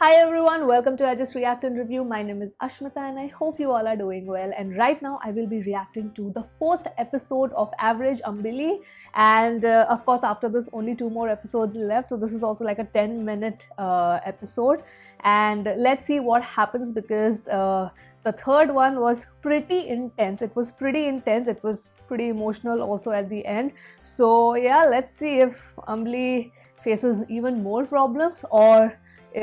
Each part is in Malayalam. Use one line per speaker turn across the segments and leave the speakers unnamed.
Hi everyone, welcome to I Just React and Review. My name is Ashmita and I hope you all are doing well. And right now I will be reacting to the 4th episode of Average Ambili. And of course after this only 2 more episodes left. So this is also like a 10-minute episode. And let's see what happens because the third one was pretty intense. It was pretty emotional also at the end. So yeah, let's see if Ambili faces even more problems or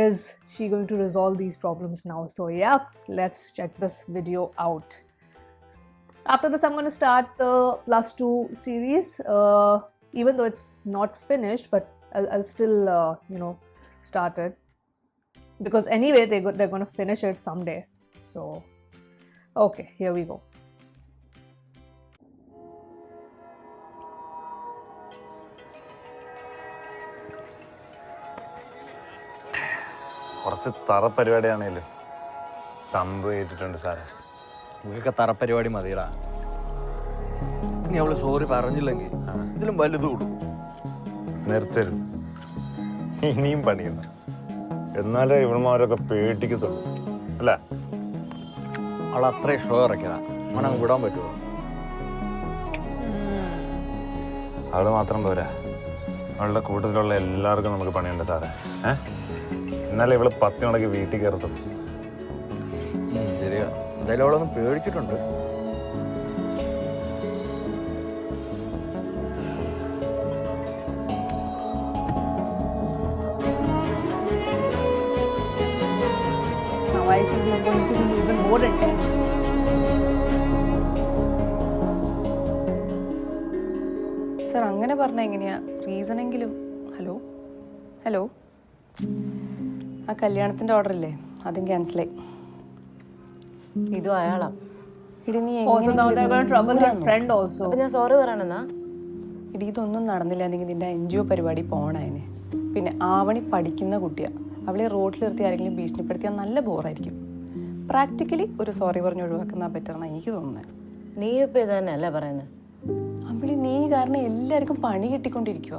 is she going to resolve these problems now. So yeah, let's check this video out. After this I'm going to start the +2 series, even though it's not finished, but I'll still start it because anyway they're going to finish it someday. So okay, here we go.
കുറച്ച് തറപ്പരിപാടിയാണേലും സംഭവിച്ചിട്ടുണ്ട് സാറേ.
നിങ്ങൾക്കൊക്കെ തറപ്പരിപാടി മതിയടാ. ഇനി അവള് സോറി പറഞ്ഞില്ലെങ്കിൽ ഇതിലും വലുത് കൊടുക്കും.
നിർത്തരുത്, ഇനിയും പണിയുന്നു. എന്നാലേ ഇവന്മാരൊക്കെ പേടിക്കത്തുള്ളൂ അല്ലേ?
അവൾ അത്രയും ഷോ ഇറക്കിയതാ, അവനങ്ങ് വിടാൻ പറ്റുമോ?
അവള് മാത്രം പോരാ, അവളുടെ കൂട്ടത്തിലുള്ള എല്ലാവർക്കും നമുക്ക് പണിയുണ്ട് സാറേ. എന്നാലേ ഇവള് 10 മണിക്ക് വീട്ടിൽ കയറത്തുള്ളൂ.
ശരിയാ, എന്തായാലും അവളൊന്ന് പേടിച്ചിട്ടുണ്ട്.
Now I think this is going to be even more intense.
Sir അങ്ങനെ പറഞ്ഞാൽ എങ്ങനെയാ? റീസണെങ്കിലും. ഹലോ ഹലോ, ആ കല്യാണത്തിൻ്റെ ഓർഡർ ഇല്ലേ, അതും ക്യാൻസലായി.
ഇതും അയാളാ.
ഇടി നീ
Also now they're going to trouble her friend also.
അപ്പൊ ഞാൻ സോറി പറയണെന്നാ?
ഇടി ഇതൊന്നും നടന്നില്ലായിരുന്നെങ്കിൽ നിന്റെ NGO പരിപാടി പോണതിന്. പിന്നെ ആവണി പഠിക്കുന്ന കുട്ടിയാ, അവളെ റോഡിൽ നിർത്തി ആരെങ്കിലും ഭീഷണിപ്പെടുത്തിയാൽ നല്ല ബോറായിരിക്കും. പ്രാക്ടിക്കലി ഒരു സോറി പറഞ്ഞ് ഒഴിവാക്കുന്ന ബെറ്ററാണ് എനിക്ക് തോന്നുന്നത്.
നീ ഇപ്പൊ ഇത് തന്നെയല്ലേ പറയുന്നത്?
അമ്പിളി, നീ കാരണം എല്ലാവർക്കും പണി കിട്ടിക്കൊണ്ടിരിക്കുക.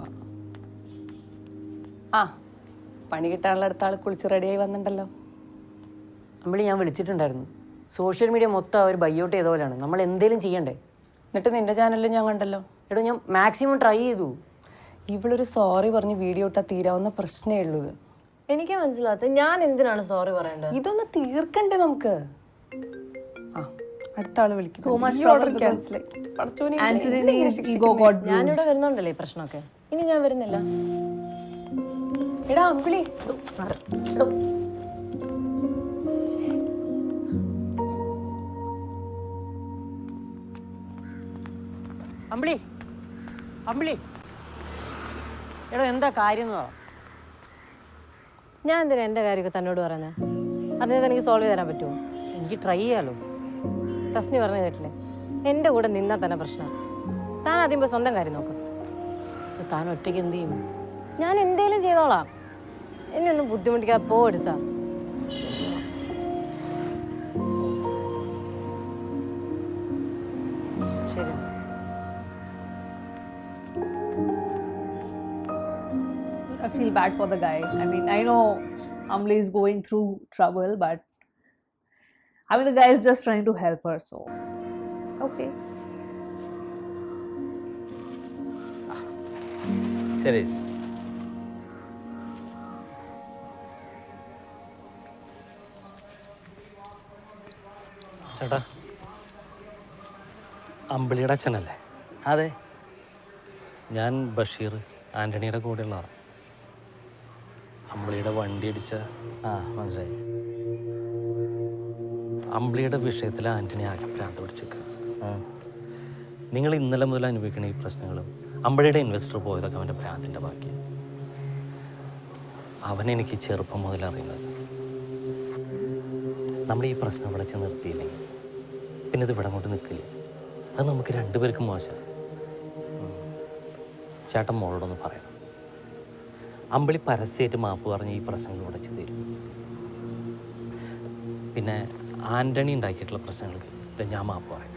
ആ, പണി കിട്ടാനുള്ള അടുത്ത ആൾ കുളിച്ച് റെഡിയായി വന്നിട്ടുണ്ടല്ലോ.
അമ്പിളി, ഞാൻ വിളിച്ചിട്ടുണ്ടായിരുന്നു. സോഷ്യൽ മീഡിയ മൊത്തം അവർ ബൈഔട്ട് ചെയ്ത പോലെയാണ്. നമ്മൾ എന്തെങ്കിലും ചെയ്യണ്ടേ?
എന്നിട്ട് നിന്റെ ചാനലിൽ ഞാൻ കണ്ടല്ലോ.
എടോ, ഞാൻ മാക്സിമം ട്രൈ ചെയ്തു.
ഇവളൊരു സോറി പറഞ്ഞ് വീഡിയോ ഇട്ടാൽ തീരാവുന്ന പ്രശ്നമേ ഉള്ളൂ. ഇത്
എനിക്ക് മനസ്സിലാത്ത, ഞാൻ എന്തിനാണ് സോറി പറയേണ്ടത്?
ഇതൊന്ന് തീർക്കണ്ടേ നമുക്ക്? ആ, അടുത്ത ആള് വിളിക്കും.
So much trouble because Antoni's ego got bruised.
ഞാനിവിടെ വരുന്നുണ്ടല്ലേ ഈ പ്രശ്നമൊക്കെ. ഇനി ഞാൻ വരുന്നില്ല.
എടാ അമ്പിളി,
അമ്പിളി, അമ്പിളി, എടോ എന്താ കാര്യം എന്ന് പറ.
ഞാൻ എന്തിനാ എൻ്റെ കാര്യമൊക്കെ തന്നോട് പറയുന്നത്? അറിഞ്ഞത് എനിക്ക് സോൾവ് ചെയ്യാൻ പറ്റുമോ?
എനിക്ക് ട്രൈ ചെയ്യാലോ.
തസ്നി പറഞ്ഞു കേട്ടില്ലേ, എൻ്റെ കൂടെ നിന്നാൽ തന്നെ പ്രശ്നം. താൻ ആദ്യം പോയി സ്വന്തം കാര്യം നോക്കും.
താൻ ഒറ്റയ്ക്ക് എന്ത് ചെയ്യും?
ഞാൻ എന്തേലും ചെയ്തോളാം. എന്നെ ഒന്നും ബുദ്ധിമുട്ടിക്കാതെ പോടിച്ചാ. ശരി.
I feel bad for the guy. I mean, I know Ambili is going through trouble, but I mean, the guy is just trying to help her, so okay.
ശരി,
ചേട്ടാ, അമ്പിളിയുടെ അച്ഛനല്ലേ?
അതെ.
ഞാൻ ബഷീർ, ആൻ്റണിയുടെ കൂടെയുള്ളതാണ്. അമ്പിളിയുടെ വണ്ടി അടിച്ച
മനസ്സിലായി.
അമ്പിളിയുടെ വിഷയത്തിൽ ആൻ്റണി ആകെ ഭ്രാന്ത് പിടിച്ചേക്കുക. നിങ്ങൾ ഇന്നലെ മുതൽ അനുഭവിക്കുന്ന ഈ പ്രശ്നങ്ങളും അമ്പിളിയുടെ ഇൻവെസ്റ്റർ പോയതൊക്കെ അവൻ്റെ ഭ്രാന്തിൻ്റെ ബാക്കി. അവനെനിക്ക് ചെറുപ്പം മുതൽ അറിയുന്നത്. നമ്മൾ ഈ പ്രശ്നം ഇവിടെ ചെന്ന് നിർത്തിയില്ലെങ്കിൽ പിന്നെ ഇത് ഇവിടെ കൊണ്ട് നിൽക്കില്ല. അത് നമുക്ക് രണ്ടുപേർക്കും മോശം. ചേട്ടൻ മോളോടൊന്ന് പറയണം. അമ്പിളി പരസ്യമായിട്ട് മാപ്പ് പറഞ്ഞ് ഈ പ്രശ്നങ്ങൾ ഉടച്ചു തരും. പിന്നെ ആൻ്റണി ഉണ്ടാക്കിയിട്ടുള്ള പ്രശ്നങ്ങൾക്ക് ഞാൻ മാപ്പ് പറയും.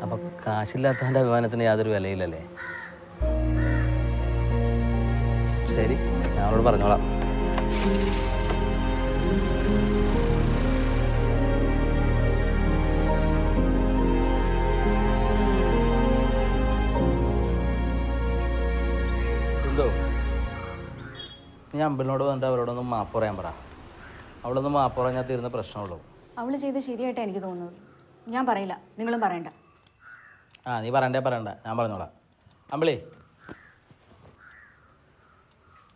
അപ്പൊ കാശില്ലാത്തവൻ്റെ അഭിമാനത്തിന് യാതൊരു വിലയില്ലല്ലേ? ശരി, ഞാൻ അവളോട് പറഞ്ഞോളാം.
എന്തോ ഞാൻ അമ്പലിനോട് വന്നിട്ട് അവരോടൊന്നും മാപ്പ് പറയാൻ പറ. അവളൊന്നും മാപ്പ് പറഞ്ഞാൽ തീരുന്ന പ്രശ്നമുള്ളൂ.
അവൾ ചെയ്ത് ശരിയായിട്ടാണ് എനിക്ക് തോന്നുന്നത്. ഞാൻ പറയില്ല, നിങ്ങളും പറയണ്ട.
ആ നീ പറയണ്ട, ഞാൻ പറഞ്ഞോളാം. അമ്പളി,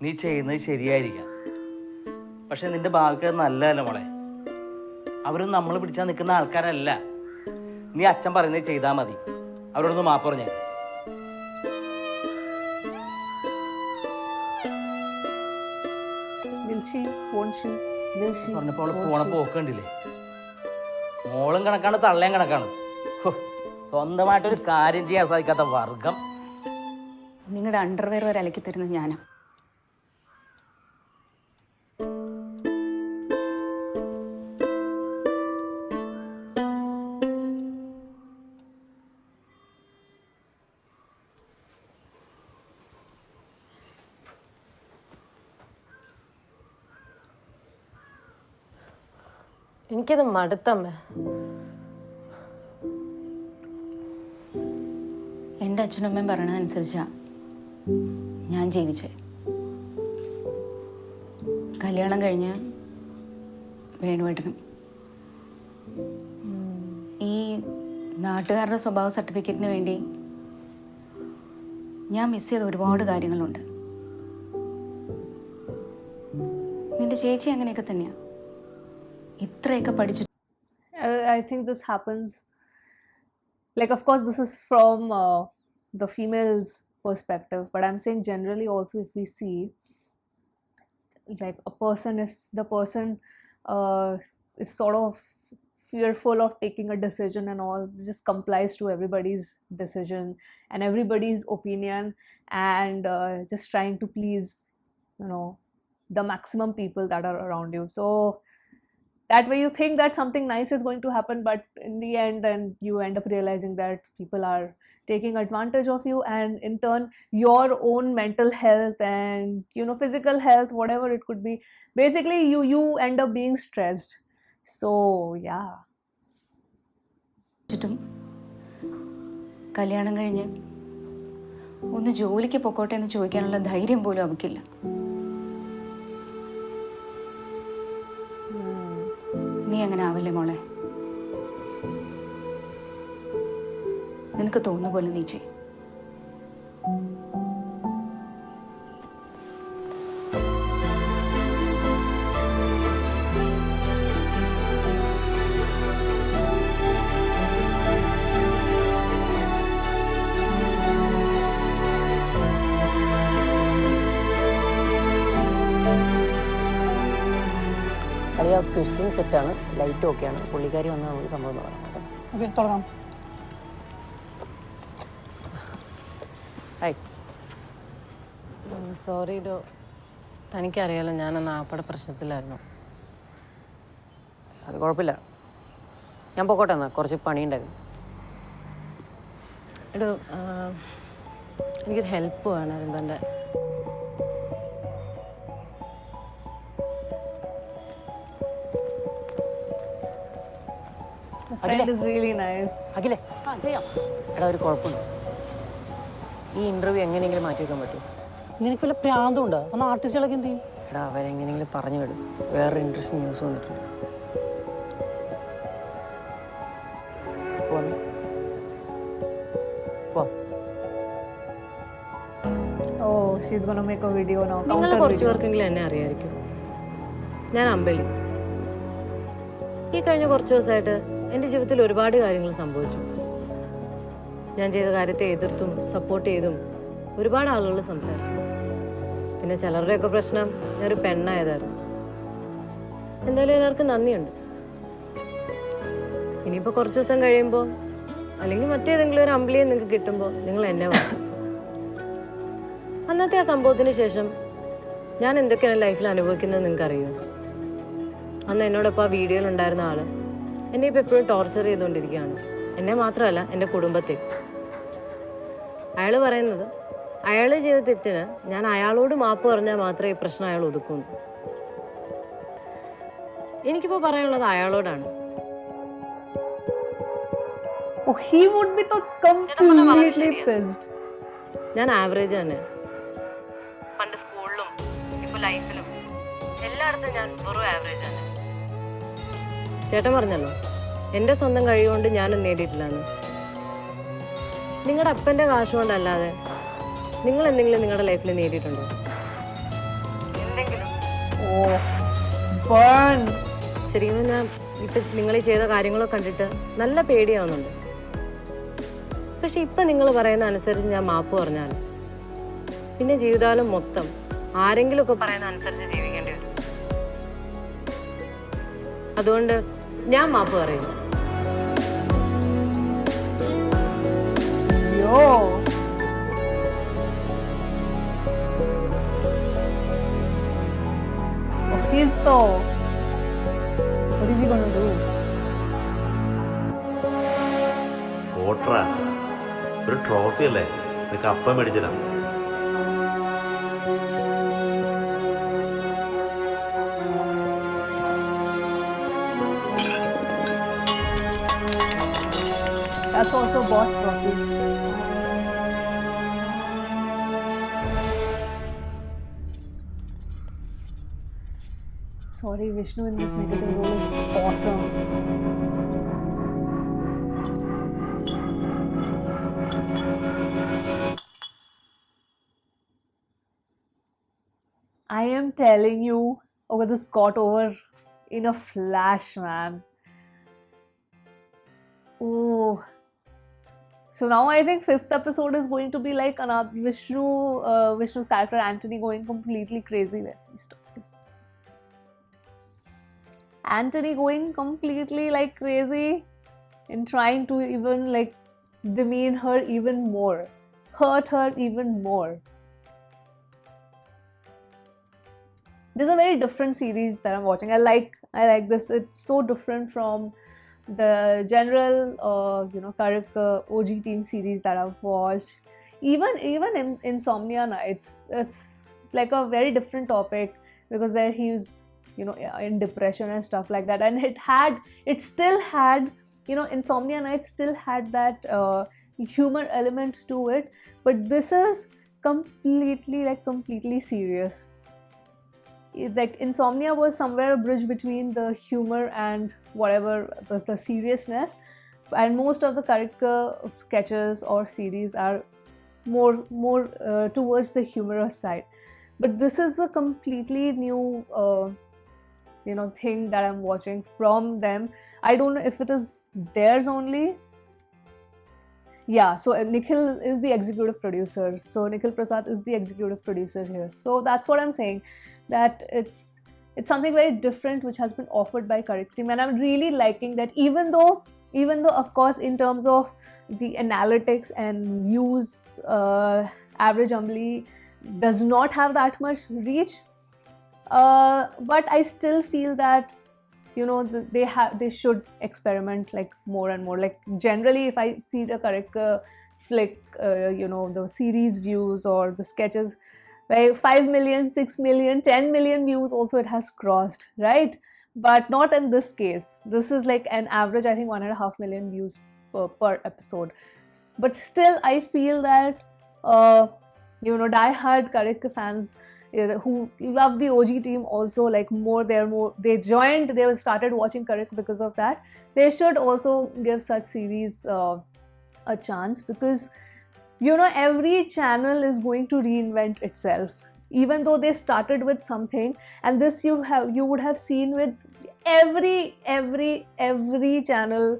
നീ ചെയ്യുന്നത് ശരിയായിരിക്കാം, പക്ഷെ നിന്റെ ഭാഗത്ത് നല്ലതല്ല മോളെ. അവരും നമ്മൾ പിടിച്ചാൽ നിൽക്കുന്ന ആൾക്കാരല്ല. നീ അച്ഛൻ പറയുന്നത് ചെയ്താൽ മതി. അവരോടൊന്ന് മാപ്പ് പറഞ്ഞേ. പറഞ്ഞപ്പോൾ അവള് പോണ പോക്ക് കണ്ടില്ലേ? മോളും കണക്കാണ്, തള്ളയും കണക്കാണ്. സ്വന്തമായിട്ടൊരു കാര്യം ചെയ്യാൻ സാധിക്കാത്ത വർഗം.
നിങ്ങളുടെ അണ്ടർവെയർ വരെ അലക്കി തരുന്നത് ഞാനാ.
എനിക്കത് മടുത്തമ്മ.
എൻ്റെ അച്ഛനും അമ്മയും പറയണതനുസരിച്ചാ ഞാൻ ജീവിച്ചേ. കല്യാണം കഴിഞ്ഞ് വേണുവേട്ടനും ഈ നാട്ടുകാരുടെ സ്വഭാവ സർട്ടിഫിക്കറ്റിന് വേണ്ടി ഞാൻ മിസ് ചെയ്ത ഒരുപാട് കാര്യങ്ങളുണ്ട്. നിന്റെ ചേച്ചി അങ്ങനെയൊക്കെ തന്നെയാ. ഇത്രയൊക്കെ പഠിച്ചു.
I think this happens, like, of course this is from the female's perspective, but I'm saying generally also, if we see, like, a person, if the person is sort of fearful of taking a decision and all, just complies to everybody's decision and everybody's opinion, and just trying to please, you know, the maximum people that are around you. So that way you think that something nice is going to happen, but in the end then you end up realizing that people are taking advantage of you, and in turn your own mental health and, you know, physical health, whatever it could be, basically you end up being stressed. So yeah.
ചുറ്റും കല്യാണം കഴിഞ്ഞ് ഒന്ന് ജോലിക്ക് പൊക്കോട്ടെ എന്ന് ചോദിക്കാനുള്ള ധൈര്യം പോലും അവക്കില്ല. നീ അങ്ങനെ ആവല്ലേ മോളെ. നിനക്ക് തോന്നുന്ന പോലെ നീ ചെയ്.
കളിയാ ക്വസ്റ്റ്യൻ സെറ്റാണ്, ലൈറ്റ് ഓക്കെയാണ്. പുള്ളിക്കാരി വന്നാൽ നമുക്ക് സംഭവം പറയാം. ഓക്കെ, തുടങ്ങാം. ഹായ്.
സോറി ഡോ, തനിക്കറിയാലോ ഞാനന്ന് ആപ്പടെ പ്രശ്നത്തിലായിരുന്നു.
അത് കുഴപ്പമില്ല, ഞാൻ പൊക്കോട്ടെ. എന്നാൽ കുറച്ച് പണിയുണ്ടായിരുന്നു.
എടോ, എനിക്കൊരു ഹെൽപ്പ് വേണമായിരുന്നു. എൻ്റെ
friend is really nice.
അഖിലേ, ചെയ്യാം. എടാ, ഒരു കുഴപ്പമുണ്ട്. ഈ ഇൻ്റർവ്യൂ എങ്ങനെയെങ്കിലും മാറ്റി വെക്കാൻ പറ്റുമോ?
നിനക്ക് വല്ല പ്രാന്തമുണ്ടോ? ഒന്ന് ആർട്ടിസ്റ്റുകളൊക്കെ എന്ത് ചെയ്യും?
എടാ, അവരെങ്ങനെയെങ്കിലും പറഞ്ഞു വിടും. വേറൊരു ഇൻട്രസ്റ്റിംഗ് ന്യൂസ് വന്നിട്ടുണ്ട്.
Oh, she's gonna make a video now.
നിങ്ങൾ കുറച്ച് പേർക്കെങ്കിലും എന്നെ അറിയാമായിരിക്കും. ഞാൻ അമ്പലി. ഈ കഴിഞ്ഞ കുറച്ച് ദിവസമായിട്ട് എൻ്റെ ജീവിതത്തിൽ ഒരുപാട് കാര്യങ്ങൾ സംഭവിച്ചു. ഞാൻ ചെയ്ത കാര്യത്തെ എതിർത്തും സപ്പോർട്ട് ചെയ്തും ഒരുപാട് ആളുകൾ സംസാരിച്ചു. പിന്നെ ചിലരുടെയൊക്കെ പ്രശ്നം ഞാനൊരു പെണ്ണായതായിരുന്നു. എന്തായാലും എല്ലാവർക്കും നന്ദിയുണ്ട്. ഇനിയിപ്പോൾ കുറച്ച് ദിവസം കഴിയുമ്പോൾ, അല്ലെങ്കിൽ മറ്റേതെങ്കിലും ഒരു അമ്പലിയെ നിങ്ങൾക്ക് കിട്ടുമ്പോൾ നിങ്ങൾ എന്നെ വാങ്ങും. അന്നത്തെ ആ സംഭവത്തിന് ശേഷം ഞാൻ എന്തൊക്കെയാണ് ലൈഫിൽ അനുഭവിക്കുന്നത് നിങ്ങൾക്ക് അറിയുമോ? അന്ന് എന്നോടൊപ്പം ആ വീഡിയോയിലുണ്ടായിരുന്ന ആൾ എന്നെ ഇപ്പോൾ എപ്പോഴും ടോർച്ചർ ചെയ്തുകൊണ്ടിരിക്കുകയാണ്. എന്നെ മാത്രമല്ല, എൻ്റെ കുടുംബത്തെ. അയാൾ പറയുന്നത് അയാൾ ചെയ്ത തെറ്റിന് ഞാൻ അയാളോട് മാപ്പ് പറഞ്ഞാൽ മാത്രമേ ഈ പ്രശ്നം അയാൾ ഒതുക്കുള്ളൂ. എനിക്കിപ്പോൾ പറയാനുള്ളത് അയാളോടാണ്.
Oh, he would be so completely pissed.
ഞാൻ ആവറേജ് തന്നെ. പണ്ട് സ്കൂളിലും ഇപ്പോൾ ലൈഫിലും എല്ലായിടത്തും ഞാൻ വെറും ആവറേജ് തന്നെ. ചേട്ടൻ പറഞ്ഞല്ലോ എൻ്റെ സ്വന്തം കഴിവുകൊണ്ട് ഞാനൊന്നും നേടിയിട്ടില്ലെന്ന്. നിങ്ങളുടെ അപ്പൻ്റെ കാശ് കൊണ്ടല്ലാതെ നിങ്ങൾ എന്തെങ്കിലും നിങ്ങളുടെ ലൈഫിൽ നേടിയിട്ടുണ്ടോ? എന്തെങ്കിലും?
Oh, burn.
ശരിക്കും ഞാൻ ഇപ്പം നിങ്ങൾ ചെയ്ത കാര്യങ്ങളൊക്കെ കണ്ടിട്ട് നല്ല പേടിയാവുന്നുണ്ട്. പക്ഷെ ഇപ്പം നിങ്ങൾ പറയുന്ന അനുസരിച്ച് ഞാൻ മാപ്പ് പറഞ്ഞാൽ പിന്നെ ജീവിതകാലം മൊത്തം ആരെങ്കിലുമൊക്കെ പറയുന്ന അനുസരിച്ച് ജീവിക്കേണ്ടി വരും. അതുകൊണ്ട് ഞാൻ മാപ്പ് പറയുന്നു.
Yo. Oh, he's though. What is he gonna do?
ഓട്ടറാ ഒരു ട്രോഫി അല്ലേ, നിനക്ക് അപ്പം മേടിച്ചില്ല.
That's also bought trophy. Sorry, Vishnu in this negative role is awesome. I am telling you, okay, this got over in a flash, man. Oh. So now I think 5th episode is going to be like another Vishnu's character Anthony going completely crazy. Let me stop this. Anthony going completely like crazy and trying to even like demean her even more, hurt her even more. This is a very different series that I'm watching. I like this. It's so different from the general Karak OG team series that I've watched. Even in Insomnia Nights, it's like a very different topic because there he's in depression and stuff like that, and it still had Insomnia Nights still had that humor element to it, but this is completely serious. Like Insomnia was somewhere a bridge between the humor and whatever the seriousness, and most of the character sketches or series are more towards the humorous side, but this is a completely new thing that I'm watching from them. I don't know if it is theirs only. Yeah, so Nikhil is the executive producer. So Nikhil Prasad is the executive producer here. So that's what I'm saying, that it's something very different which has been offered by Karak team, and I'm really liking that. Even though of course in terms of the analytics and views, Average Ambali does not have that much reach, but I still feel that they should experiment like more and more. Like generally if I see the Karak flick, the series views or the sketches, like 5 million, 6 million, 10 million views also it has crossed, right? But not in this case. This is like an average, I think 1.5 million views per episode. But still I feel that die-hard Karak fans who love the OG team also, like they started watching Karak because of that. They should also give such series a chance, because every channel is going to reinvent itself, even though they started with something. And this you would have seen with every channel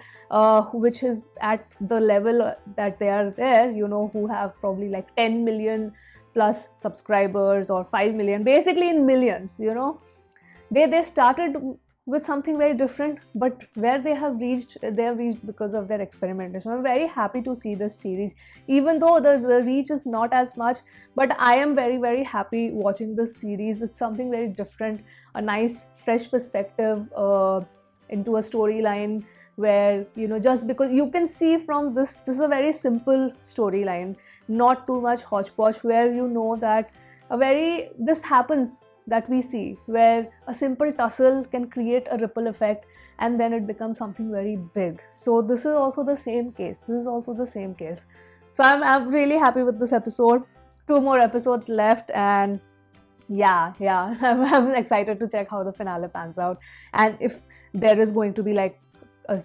which is at the level that they are there, who have probably like 10 million plus subscribers or 5 million, basically in millions. They started with something very different, but where they have reached because of their experimentation. I'm very happy to see this series, even though the reach is not as much, but I am very, very happy watching this series. It's something very different, a nice fresh perspective into a storyline where just because you can see from this is a very simple storyline, not too much hodgepodge, where that this happens that we see, where a simple tussle can create a ripple effect and then it becomes something very big. So this is also the same case. So I'm really happy with this episode. 2 more episodes left, and yeah, I'm excited to check how the finale pans out, and if there is going to be like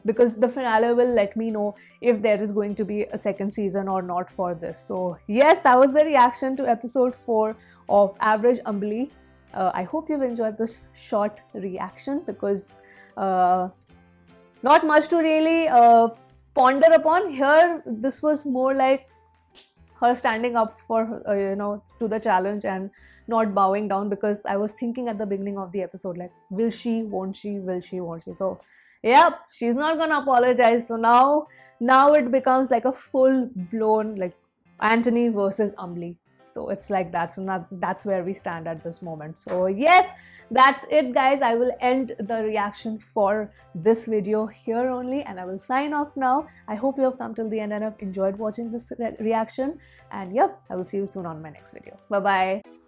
because the finale will let me know if there is going to be a second season or not for this. So yes, that was the reaction to episode 4 of Average Ambali. I hope you've enjoyed this short reaction, because not much to really ponder upon here. This was more like her standing up for to the challenge and not bowing down, because I was thinking at the beginning of the episode, like, will she, won't she, so yep, she's not gonna apologize. So now it becomes like a full blown like Anthony versus Ambali. So it's like that. So now that's where we stand at this moment. So yes, that's it, guys. I will end the reaction for this video here only, and I will sign off now. I hope you have come till the end and have enjoyed watching this reaction. And yep, I will see you soon on my next video. Bye bye.